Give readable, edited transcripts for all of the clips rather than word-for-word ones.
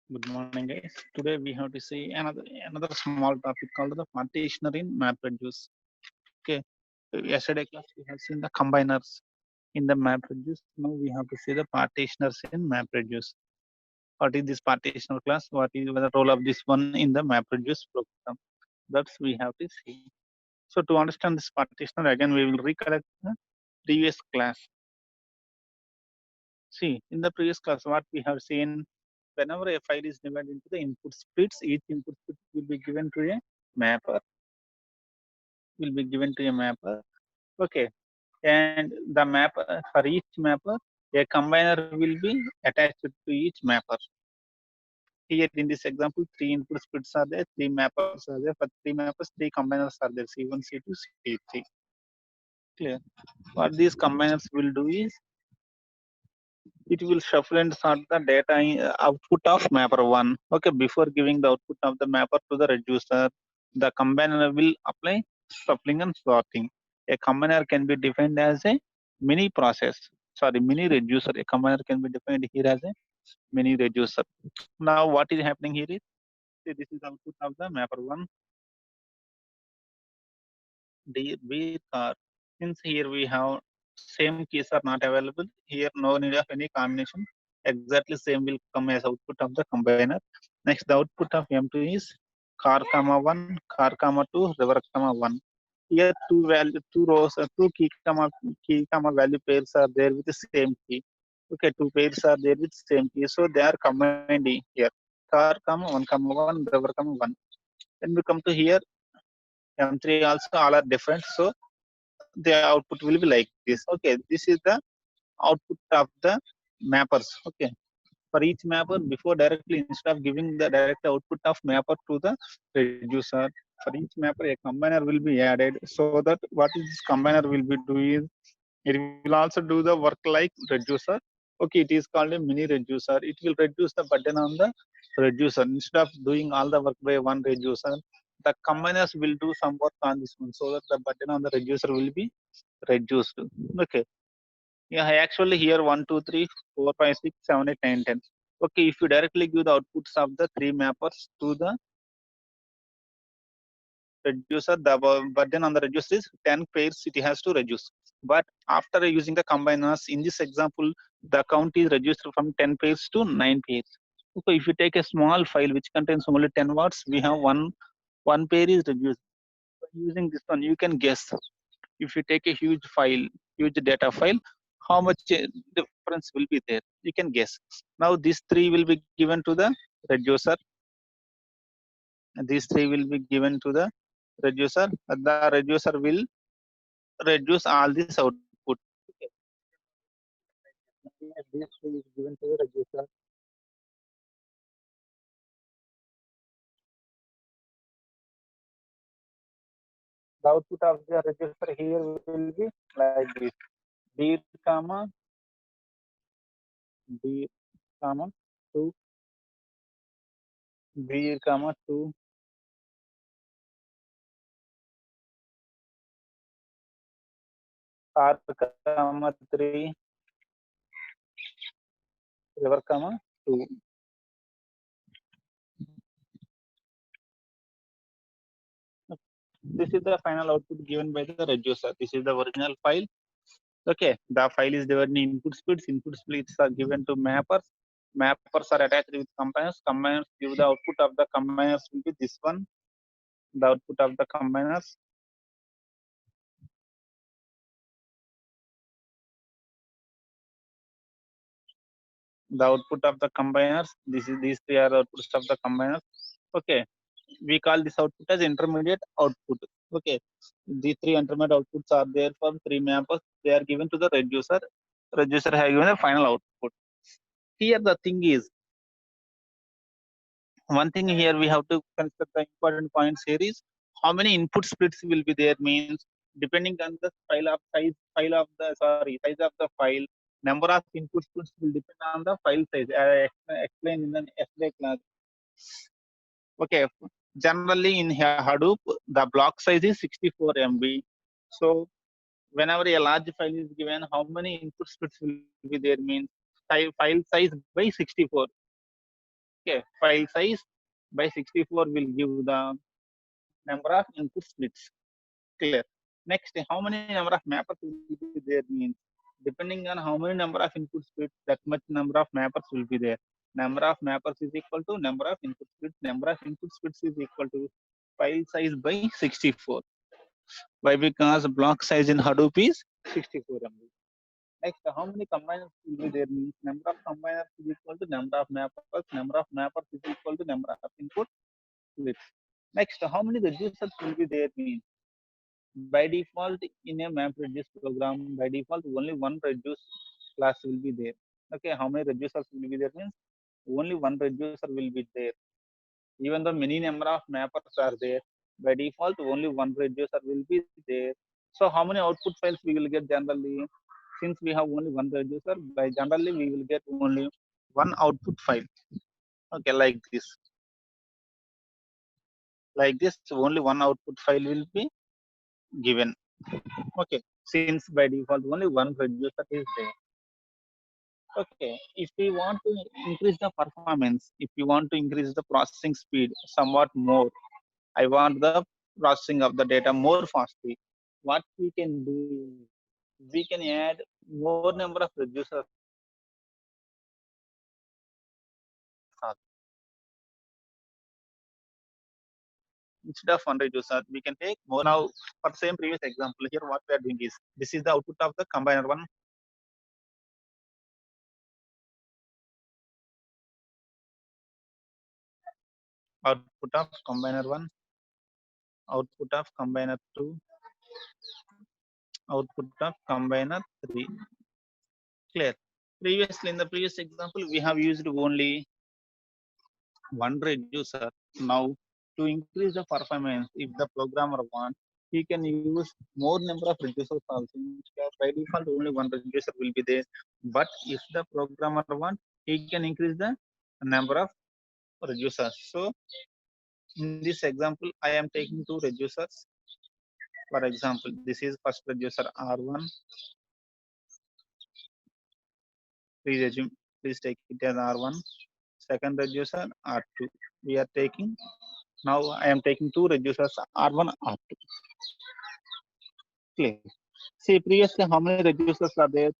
Good morning, guys. Today we have to see another small topic called the partitioner in MapReduce. Okay. Yesterday class we have seen the combiners in the MapReduce. Now we have to see the partitioners in MapReduce. What is this partitioner class? What is the role of this one in the MapReduce program? That's we have to see. So to understand this partitioner again, we will recollect the previous class. See, in the previous class, what we have seen, whenever a file is divided into the input splits, each input split will be given to a mapper, Okay, and the mapper for each mapper, a combiner will be attached to each mapper. Here in this example, three input splits are there, three mappers are there. For three mappers, three combiners are there, C1, C2, C3. Clear? What these combiners will do is it will shuffle and sort the data output of mapper 1. Okay, before giving the output of the mapper to the reducer, the combiner will apply shuffling and sorting. A combiner can be defined as a mini process. Sorry, mini reducer. A combiner can be defined here as a mini reducer. Now, what is happening here is, see, this is the output of the mapper 1. B car. Since here we have same keys are not available, here no need of any combination. Exactly same will come as output of the combiner. Next, the output of M2 is car comma 1, car comma 2, river comma 1. Here two rows, key comma value pairs are there with the same key. Okay, two pairs are there with same key, so they are combined here. Car comma 1 comma 1, river comma 1. Then we come to here, M3 also all are different, so the output will be like this. Okay, this is the output of the mappers. Okay, for each mapper, before directly instead of giving the direct output of mapper to the reducer, for each mapper a combiner will be added, so that what is this combiner will be doing, it will also do the work like reducer. Okay, it is called a mini reducer. It will reduce the burden on the reducer. Instead of doing all the work by one reducer, the combiners will do some work on this one, so that the burden on the reducer will be reduced. Okay, yeah, actually here 1 2 3 4 5 6 7 8 9 10. Okay, if you directly give the outputs of the three mappers to the reducer, the burden on the reducer is 10 pairs it has to reduce. But after using the combiners, in this example, the count is reduced from 10 pairs to 9 pairs. Okay, if you take a small file which contains only 10 words, we have one pair is reduced. By using this one, you can guess. If you take a huge data file, how much difference will be there? You can guess. Now these three will be given to the reducer. These three will be given to the reducer. The reducer will reduce all this output. Okay. This three is given to the reducer. The output of the reducer here will be like this: b comma b comma 2, b comma 2, r comma 3, river comma 2. This is the final output given by the reducer. This is the original file. Okay, the file is divided in input splits. Input splits are given to mappers. Mappers are attached with combiners. Combiners give the output of the combiners will be this one. The output of the combiners. The output of the combiners. These three are outputs of the combiners. Okay, we call this output as intermediate output. Okay, these three intermediate outputs are there for three mappers. They are given to the reducer. Reducer has given the final output. Here the thing is, one thing here we have to consider the important points here is how many input splits will be there, means depending on the size of the file, number of input splits will depend on the file size. I explained in the yesterday class. Okay, generally in Hadoop the block size is 64 MB. So whenever a large file is given, how many input splits will be there, means file size by 64. Okay, file size by 64 will give the number of input splits. Clear. Next, how many number of mappers will be there means depending on how many number of input splits, that much number of mappers will be there. Number of mappers is equal to number of input splits. Number of input splits is equal to file size by 64. Why? Because block size in Hadoop is 64 MB. Next, how many combiners will be there means number of combiners is equal to number of mappers. Number of mappers is equal to number of input splits. Next, how many reducers will be there means by default in a map reduce program, by default only one reduce class will be there. Okay, how many reducers will be there means only one reducer will be there. Even though many number of mappers are there, by default only one reducer will be there. So how many output files we will get generally? Since we have only one reducer, by generally we will get only one output file. Okay, like this. Like this, only one output file will be given. Okay, since by default only one reducer is there. Okay, if we want to increase the performance, if you want to increase the processing speed somewhat more, I want the processing of the data more fastly. What we can do, we can add more number of reducers. Instead of one reducer, we can take more. Now, for the same previous example, here what we are doing is, this is the output of the combiner one. Output of combiner one, output of combiner two, output of combiner three. Clear. Previously, in the previous example, we have used only one reducer. Now, to increase the performance, if the programmer wants, he can use more number of reducers also. By default, only one reducer will be there. But if the programmer wants, he can increase the number of reducers. So, in this example, I am taking two reducers. For example, this is first reducer R1. Please take it as R1. Second reducer R2. We are taking, now I am taking two reducers R1, R2. Clear. See, previously how many reducers are there?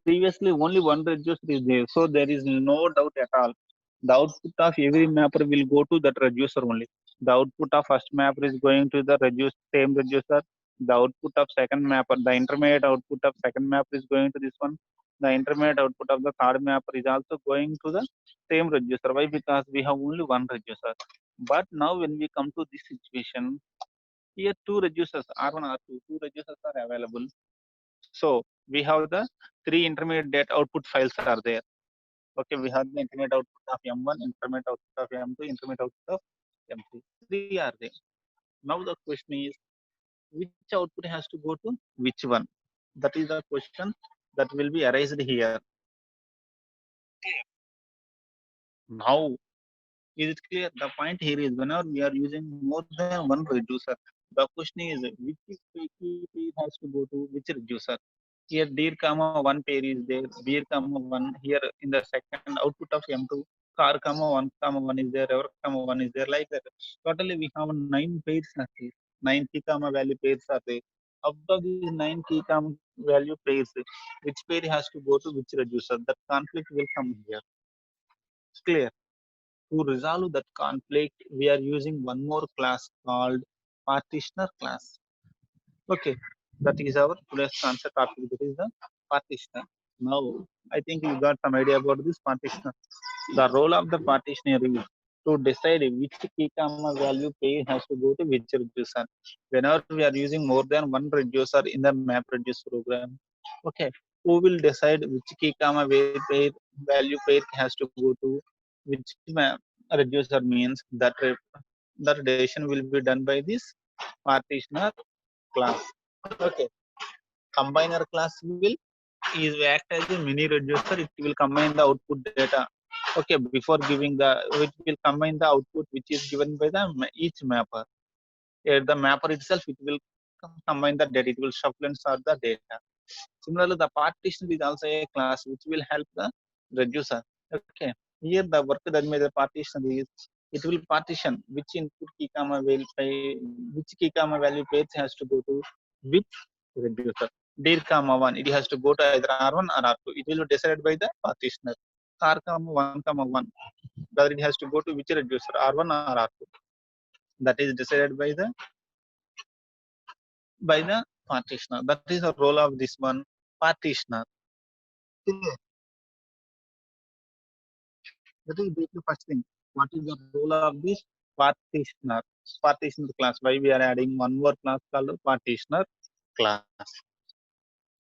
Previously only one reducer is there, so there is no doubt at all. The output of every mapper will go to that reducer only. The output of first mapper is going to the same reducer. The output of second mapper, the intermediate output of second mapper is going to this one. The intermediate output of the third mapper is also going to the same reducer. Why? Because we have only one reducer. But now when we come to this situation, here two reducers R1, R2, two reducers are available. So we have the three intermediate output files are there. Okay, we have the intermediate output of M1, intermediate output of M2, intermediate output of M3. Three are there. Now the question is, which output has to go to which one? That is the question that will be arised here. Now, is it clear? The point here is whenever we are using more than one reducer, the question is which key pair has to go to which reducer. Here dir comma one pair is there, beer comma one. Here in the second output of M2, car comma one is there, ever comma one is there, like that. Totally we have 9 pairs are there. 9 key comma value pairs are there. Out of these 9 key comma value pairs, which pair has to go to which reducer? That conflict will come here. It's clear. To resolve that conflict, we are using one more class called partitioner class. Okay, that is our today's concept topic. That is the partitioner. Now, I think you got some idea about this partitioner. The role of the partitioner is to decide which key comma value pair has to go to which reducer. Whenever we are using more than one reducer in the map reduce program, okay, who will decide which key comma pair value pair has to go to which map reducer means that decision will be done by this partitioner class. Okay, combiner class will is act as a mini reducer. It will combine the output data. Okay, before giving the, it will combine the output which is given by the each mapper. The mapper itself, it will combine the data. It will shuffle and sort the data. Similarly, the partition is also a class which will help the reducer. Okay, Here the work done by the partition is it will partition which input key comma will pay which key comma value pairs has to go to which reducer. Dir comma 1 it has to go to either R1 or R2. It will be decided by the partitioner. R comma 1 comma 1 whether it has to go to which reducer R1 or R2. That is decided by the partitioner. That is the role of this one partitioner. That is basically first thing. What is the role of this partitioner? Partitioner class. Why we are adding one more class called partitioner class?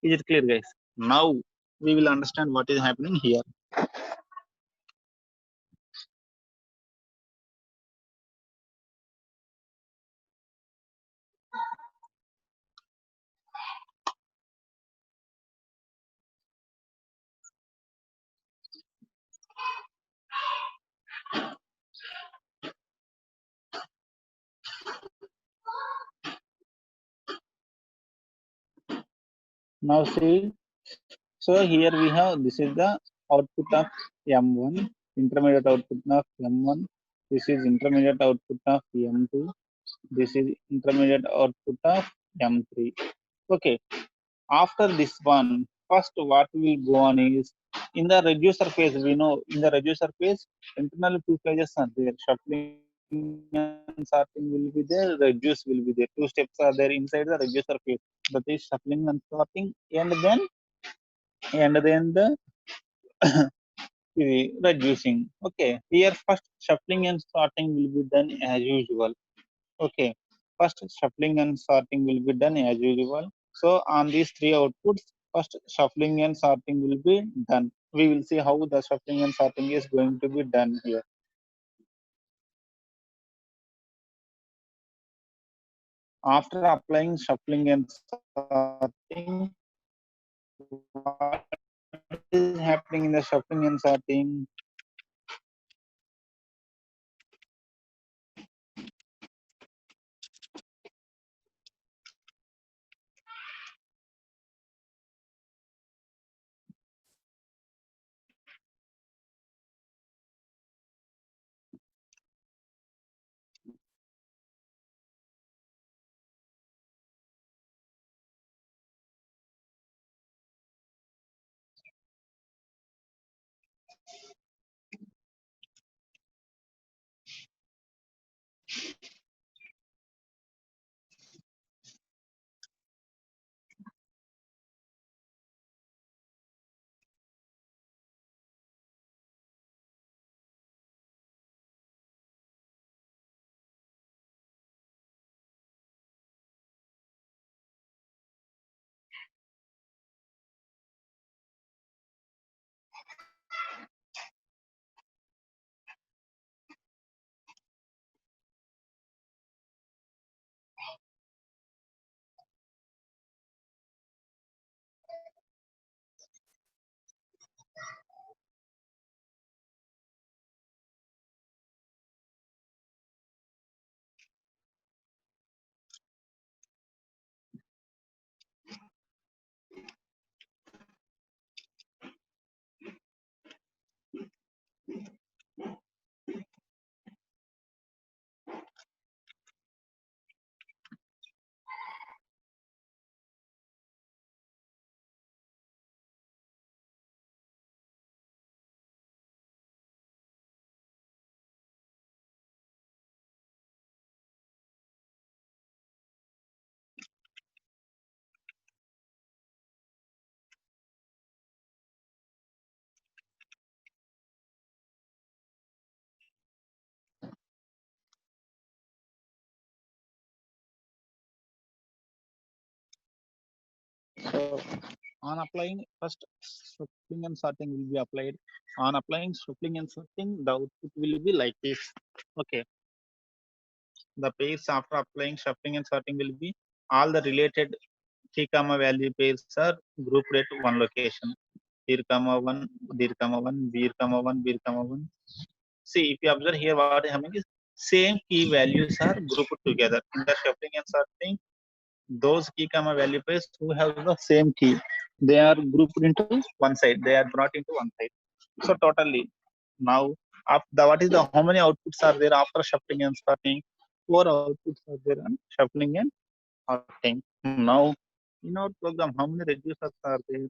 Is it clear, guys? Now we will understand what is happening here. Now see. So here we have this is the output of M1, intermediate output of M1. This is intermediate output of M2. This is intermediate output of M3. Okay. After this one, first what will go on is in the reducer phase. We know in the reducer phase, internal two phases are there. Shuffling and sorting will be there. Reduce will be there. Two steps are there inside the reducer phase. That is shuffling and sorting, and then the reducing. Okay. Here first shuffling and sorting will be done as usual. Okay. First shuffling and sorting will be done as usual. So on these three outputs, first shuffling and sorting will be done. We will see how the shuffling and sorting is going to be done here. After applying shuffling and sorting, what is happening in the shuffling and sorting? So on applying first shuffling and sorting will be applied. On applying shuffling and sorting, the output will be like this. Okay. The pairs after applying shuffling and sorting will be all the related key comma value pairs are grouped at one location. Dir comma one, dir comma one, bir comma one, bir comma one. See, if you observe here, what is happening is same key values are grouped together. In the shuffling and sorting, those key comma value pairs who have the same key, they are grouped into one side. They are brought into one side. So totally Now, what is the how many outputs are there after shuffling and sorting? Four outputs are there and shuffling and sorting. Now, in our program, how many reducers are there?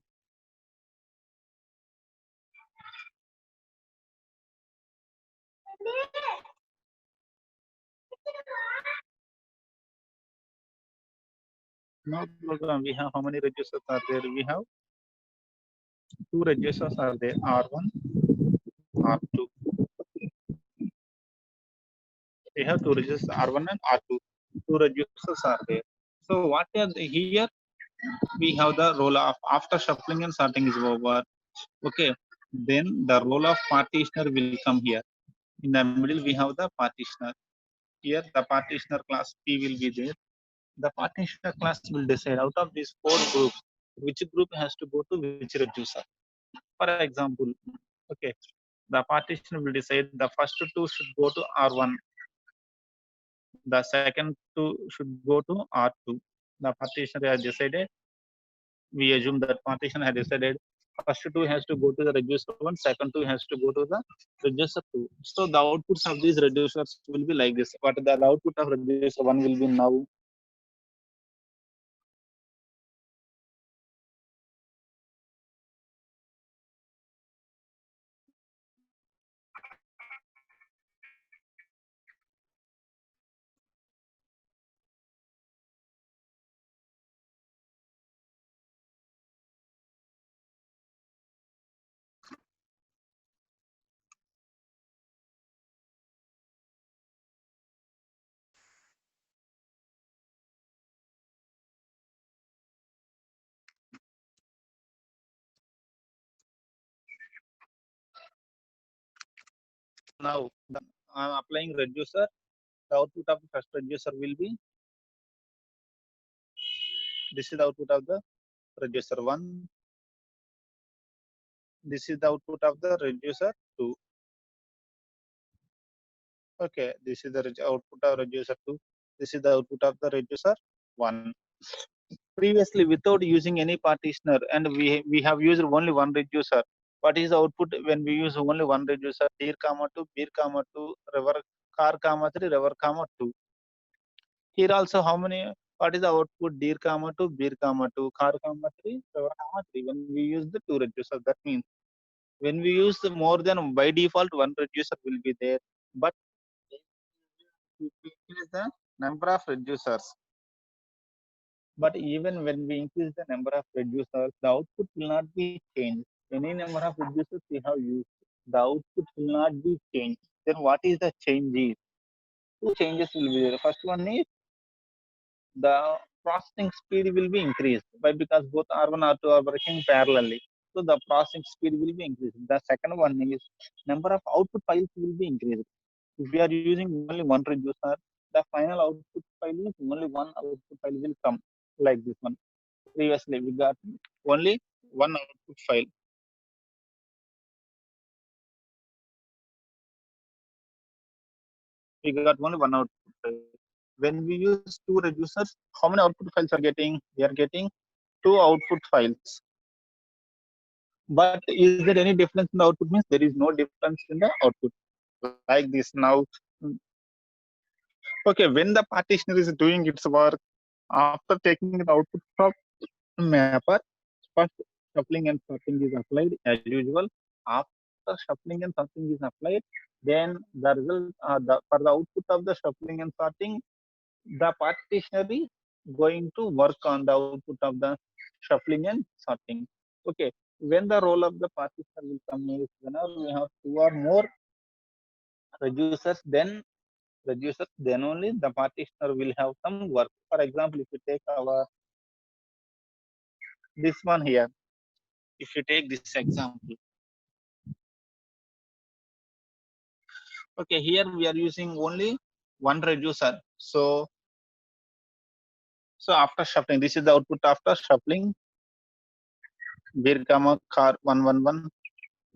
In our program, we have how many reducers are there? We have two reducers are there, R1, R2. We have two reducers, R1 and R2. Two reducers are there. So what are here? We have the roll of after shuffling and sorting is over. Okay, then the role of partitioner will come here. In the middle, we have the partitioner. Here, the partitioner class P will be there. The partitioner class will decide out of these four groups, which group has to go to which reducer. For example, okay, the partitioner will decide the first two should go to R1, the second two should go to R2. The partitioner has decided, we assume that partition has decided first two has to go to the reducer one, second two has to go to the reducer two. So the outputs of these reducers will be like this. What the output of reducer one will be now? Now I'm applying reducer. The output of the first reducer will be this is the output of the reducer one. This is the output of the reducer two. Okay, this is the output of reducer two. This is the output of the reducer one. Previously, without using any partitioner, and we have used only one reducer. What is the output when we use only one reducer? Dir comma two, bir comma two, rever car comma three, rever comma two. Here also, how many? What is the output? Dir comma two, bir comma two, car comma three, rever comma three. When we use the two reducers, that means when we use more than by default one reducer will be there, but we increase the number of reducers. But even when we increase the number of reducers, the output will not be changed. Any number of reducers we have used, the output will not be changed. Then what is the change is? Two changes will be there. First one is the processing speed will be increased by because both R1 R2 are working parallelly. So the processing speed will be increased. The second one is number of output files will be increased. If we are using only one reducer, the final output file is only one output file will come like this one. Previously, we got only one output file. We got only one output file. When we use two reducers, how many output files are getting? We are getting two output files. But is there any difference in the output? Means there is no difference in the output. Like this now. Okay, when the partitioner is doing its work, after taking the output from mapper, first shuffling and sorting is applied as usual. After shuffling and sorting is applied, then the result for the output of the shuffling and sorting, the partitioner is going to work on the output of the shuffling and sorting. Okay, when the role of the partitioner will come is whenever we have two or more reducers, then only the partitioner will have some work. For example, if you take our this one here, if you take this example, okay, here we are using only one reducer. So after shuffling, this is the output after shuffling. Bir comma car 111,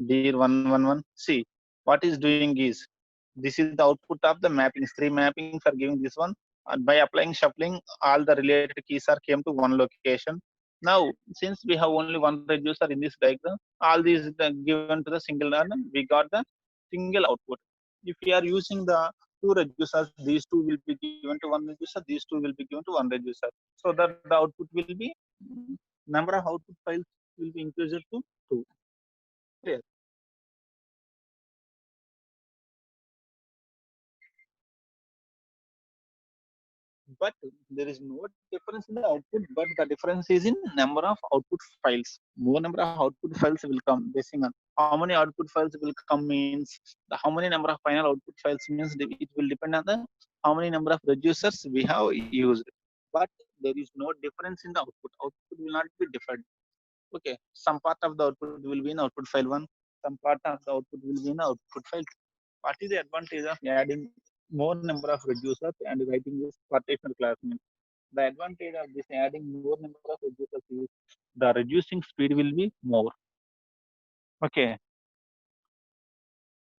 dir 111. See, what is doing is this is the output of the mappings. Three mappings are giving this one. And by applying shuffling, all the related keys are came to one location. Now, since we have only one reducer in this diagram, all these given to the single learner, we got the single output. If we are using the two registers, these two will be given to one register, these two will be given to one register, so that the output will be number of output files will be increased to 2. Clear? But there is no difference in the output, but the difference is in number of output files. More number of output files will come based on how many output files will come means the how many number of final output files means it will depend on the how many number of registers we have used. But there is no difference in the output. Output will not be different. Okay, some part of the output will be in output file 1, some part of the output will be in output file 2. What is the advantage of adding more number of reducers and writing this partition class means? The advantage of this adding more number of reducers is the reducing speed will be more. Okay.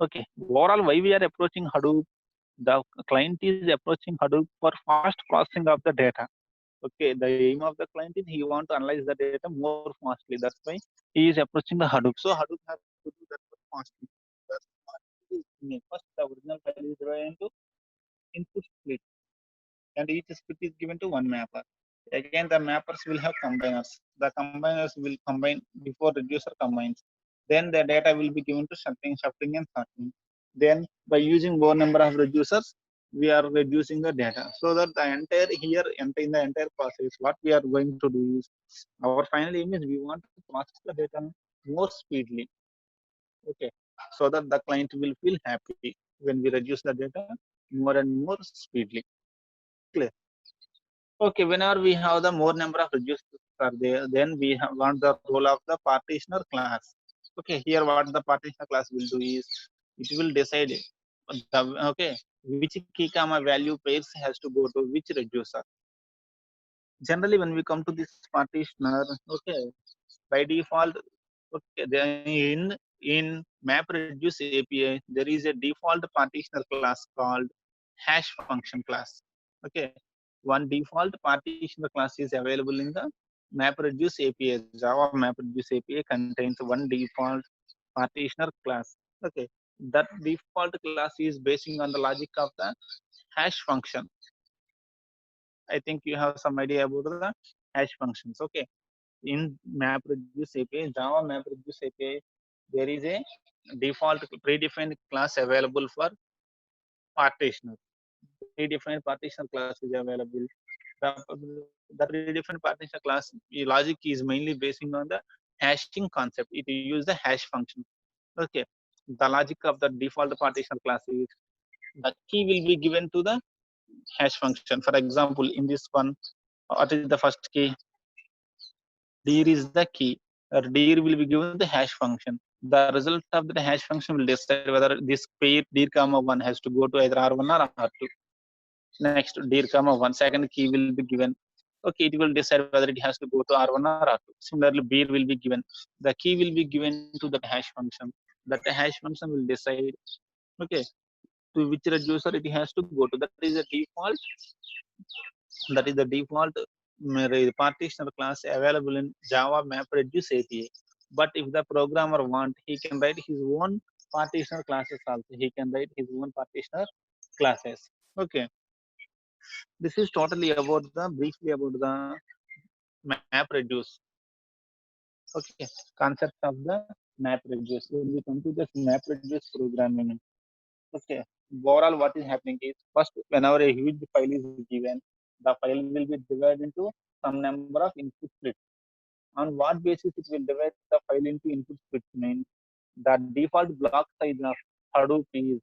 Okay. Overall, why we are approaching Hadoop? The client is approaching Hadoop for fast processing of the data. Okay, the aim of the client is he want to analyze the data more fastly. That's why he is approaching the Hadoop. So Hadoop has to do that fastly. That's why first the original file is divided into input split, and each split is given to one mapper. Again, the mappers will have combiners. The combiners will combine before reducer combines. Then the data will be given to shuffling, and sorting. Then by using more number of reducers, we are reducing the data. So that the entire here, in the entire process, what we are going to do is our final aim is we want to process the data more speedily. Okay. So that the client will feel happy when we reduce the data more and more speedily. Clear? Okay, whenever we have the more number of registers are there, then we want the role of the partitioner class. Okay, here what the partitioner class will do is it will decide okay which key comma value pairs has to go to which reducer. Generally, when we come to this partitioner, okay, by default, okay, then in MapReduce API there is a default partitioner class called hash function class. Okay, one default partitioner class is available in the MapReduce API. Java MapReduce API contains one default partitioner class. Okay, that default class is basing on the logic of the hash function. I think you have some idea about the hash functions. Okay, in MapReduce API, Java MapReduce API, there is a default predefined class available for partitioner. Predefined partitioner class is available. The predefined partitioner class logic is mainly basing on the hashing concept. It uses the hash function. Okay, the logic of the default partitioner class is the key will be given to the hash function. For example, in this one, what is the first key? Dir is the key. Dir will be given the hash function. The result of the hash function will decide whether this pair dir comma 1 has to go to either R1 or R2. Next, dir comma 1, second key will be given. Okay, it will decide whether it has to go to R1 or R2. Similarly, beer will be given. The key will be given to the hash function. That hash function will decide, okay, to which reducer it has to go to. That is the default. That is the default partitioner class available in Java MapReduce API. But if the programmer want, he can write his own partitioner classes also. He can write his own partitioner classes. Okay. This is totally about the briefly about the MapReduce. Okay. Concept of the MapReduce. When we come to this MapReduce programming, okay. Overall, what is happening is first, whenever a huge file is given, the file will be divided into some number of input splits. On what basis it will divide the file into input splits means the default block size of Hadoop is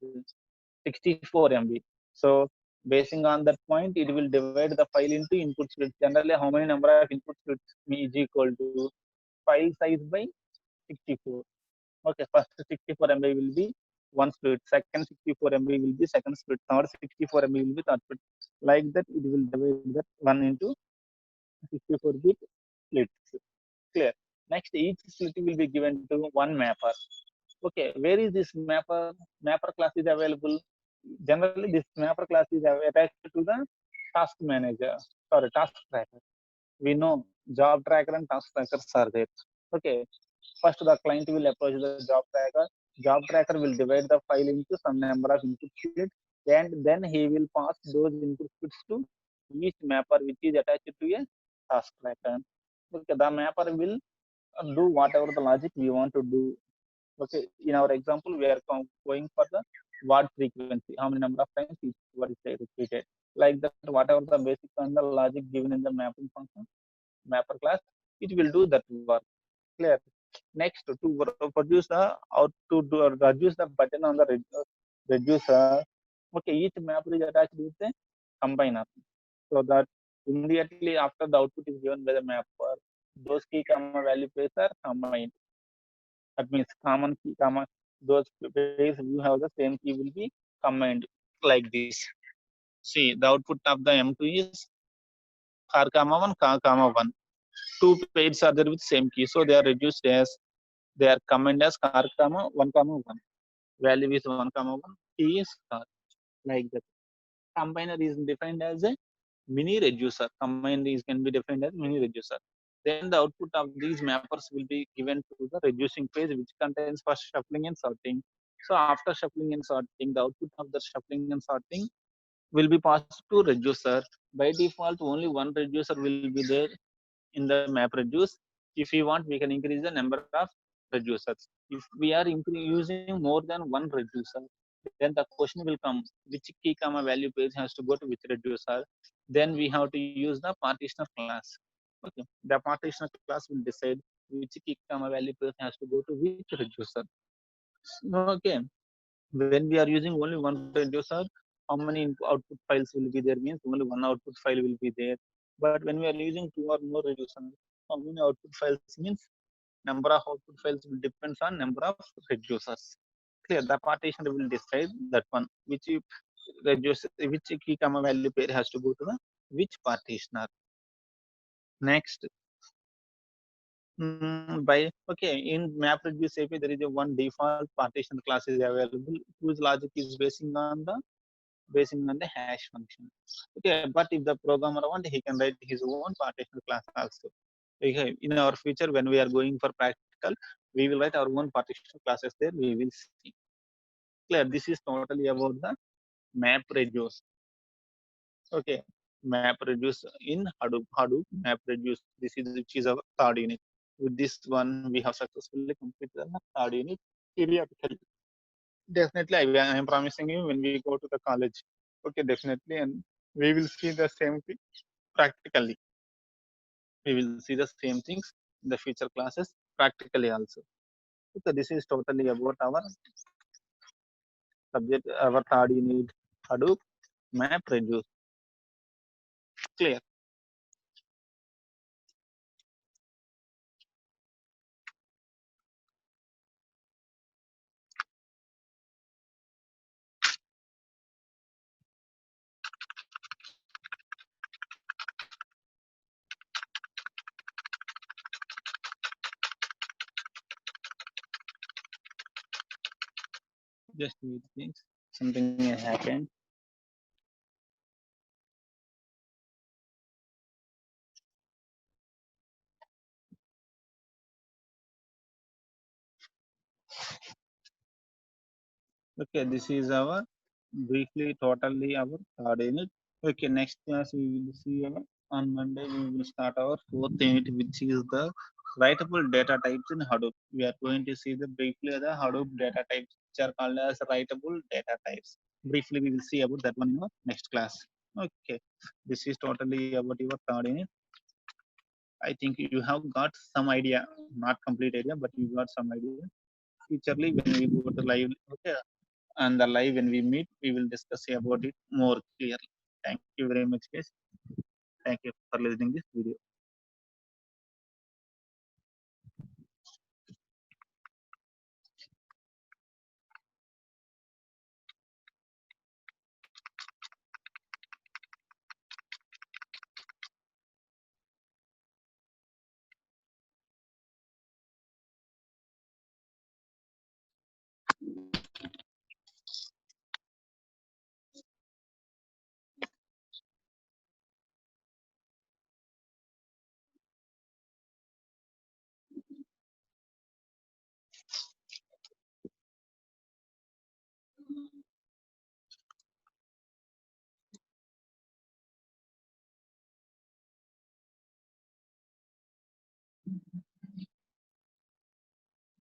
64 MB. So basing on that point, it will divide the file into input splits. Generally, how many number of input splits is equal to file size by 64. Okay, first 64 MB will be one split, second 64 MB will be second split, third 64 MB will be third split. Like that, it will divide that one into 64-bit splits. Clear. Next, each split will be given to one mapper. Okay, where is this mapper? Mapper class is available. Generally, this mapper class is attached to the task manager, sorry, task tracker. We know job tracker and task trackers are there. Okay, first the client will approach the job tracker. Job tracker will divide the file into some number of input fields, and then he will pass those input fields to each mapper which is attached to a task tracker. Okay, the mapper will do whatever the logic we want to do. Okay, in our example, we are going for the word frequency, how many number of times each word is repeated. Like that, whatever the basic and the logic given in the mapping function, mapper class, it will do that work. Clear? Next, to produce the out to do, reduce the button on the reducer. Okay, each mapper is attached with a combiner, so that immediately after the output is given by the mapper, those key comma value pairs are combined. That means common key comma those pairs you have the same key will be combined like this. See, the output of the M2 is car comma 1 car comma 1. Two pairs are there with same key, so they are reduced as they are combined as car comma 1 comma 1. Value is 1 comma 1. Key is car, like that. Combiner is defined as a mini reducer. Combined is can be defined as mini reducer. Then the output of these mappers will be given to the reducing phase, which contains first shuffling and sorting. So after shuffling and sorting, the output of the shuffling and sorting will be passed to reducer. By default, only one reducer will be there in the map reduce. If we want, we can increase the number of reducers. If we are using more than one reducer, then the question will come, which key comma value page has to go to which reducer. Then we have to use the partitioner class. Okay, the partitioner class will decide which key comma value page has to go to which reducer. Okay, when we are using only one reducer, how many output files will be there? Means only one output file will be there. But when we are using two or more reducers, how many output files? Means number of output files will depends on number of reducers. Clear? The partitioner will decide that one which reduce which key comma value pair has to go to the which partitioner. Next, by okay, in MapReduce API there is a one default partition class is available whose logic is basing on the hash function. Okay, but if the programmer want, he can write his own partition class also. Okay, in our future when we are going for practical, we will write our own partition classes there. We will see. Clear? This is totally about the MapReduce. Okay, MapReduce in Hadoop MapReduce. This is which is our third unit. With this one, we have successfully completed the third unit periodically. Definitely, I am promising you when we go to the college. Okay, definitely, and we will see the same thing practically. We will see the same things in the future classes practically also. So this is totally about our subject, our third unit, Hadoop MapReduce. Clear? Just wait, things. Something may happen. Okay, this is our briefly totally our third unit. Okay, next class we will see on Monday we will start our fourth unit, which is the writable data types in Hadoop. We are going to see the briefly the Hadoop data types, which are called as writable data types. Briefly, we will see about that one in our next class. Okay, this is totally about your third unit. I think you have got some idea, not complete idea, but you got some idea. Futurely, when we go to live, okay, and the live when we meet, we will discuss about it more clearly. Thank you very much, guys. Thank you for listening this video.